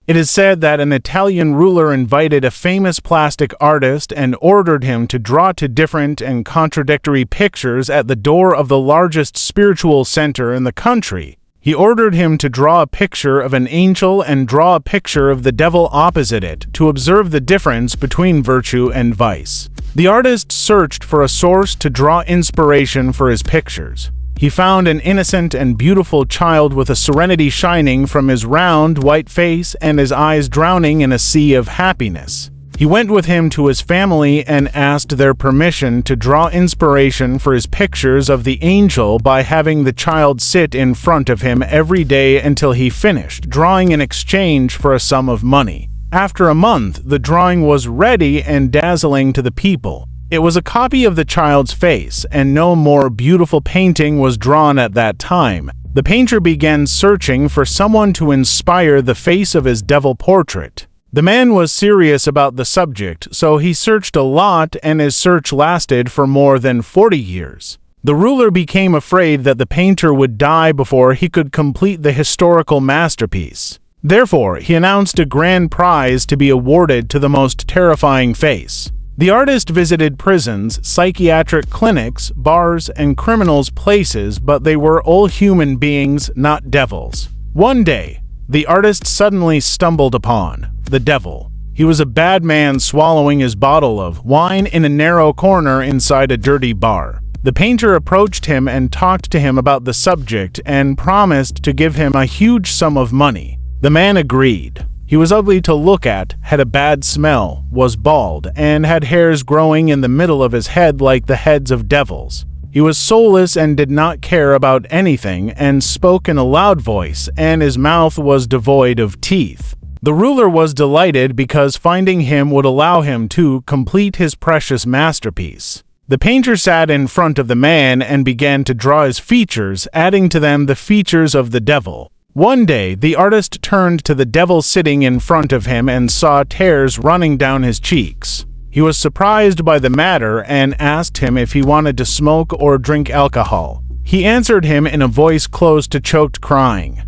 It is said that an Italian ruler invited a famous plastic artist and ordered him to draw two different and contradictory pictures at the door of the largest spiritual center in the country. He ordered him to draw a picture of an angel and draw a picture of the devil opposite it, to observe the difference between virtue and vice. The artist searched for a source to draw inspiration for his pictures. He found an innocent and beautiful child with a serenity shining from his round, white face and his eyes drowning in a sea of happiness. He went with him to his family and asked their permission to draw inspiration for his pictures of the angel by having the child sit in front of him every day until he finished drawing in exchange for a sum of money. After a month, the drawing was ready and dazzling to the people. It was a copy of the child's face, and no more beautiful painting was drawn at that time. The painter began searching for someone to inspire the face of his devil portrait. The man was serious about the subject, so he searched a lot, and his search lasted for more than 40 years. The ruler became afraid that the painter would die before he could complete the historical masterpiece. Therefore, he announced a grand prize to be awarded to the most terrifying face. The artist visited prisons, psychiatric clinics, bars, and criminals' places, but they were all human beings, not devils. One day, the artist suddenly stumbled upon the devil. He was a bad man swallowing his bottle of wine in a narrow corner inside a dirty bar. The painter approached him and talked to him about the subject and promised to give him a huge sum of money. The man agreed. He was ugly to look at, had a bad smell, was bald, and had hairs growing in the middle of his head like the heads of devils. He was soulless and did not care about anything, and spoke in a loud voice, and his mouth was devoid of teeth. The ruler was delighted because finding him would allow him to complete his precious masterpiece. The painter sat in front of the man and began to draw his features, adding to them the features of the devil. One day, the artist turned to the devil sitting in front of him and saw tears running down his cheeks. He was surprised by the matter and asked him if he wanted to smoke or drink alcohol. He answered him in a voice close to choked crying.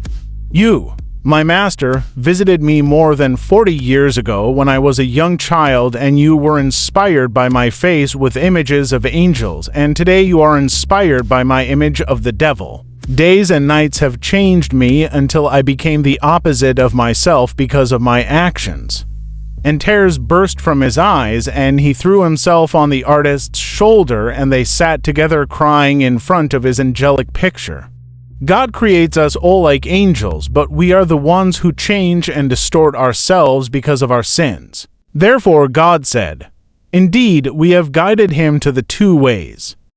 "You, my master, visited me more than 40 years ago when I was a young child, and you were inspired by my face with images of angels, and today you are inspired by my image of the devil. Days and nights have changed me until I became the opposite of myself because of my actions." And tears burst from his eyes, and he threw himself on the artist's shoulder, and they sat together crying in front of his angelic picture. God creates us all like angels, but we are the ones who change and distort ourselves because of our sins. Therefore God said, "Indeed, we have guided him to the two ways."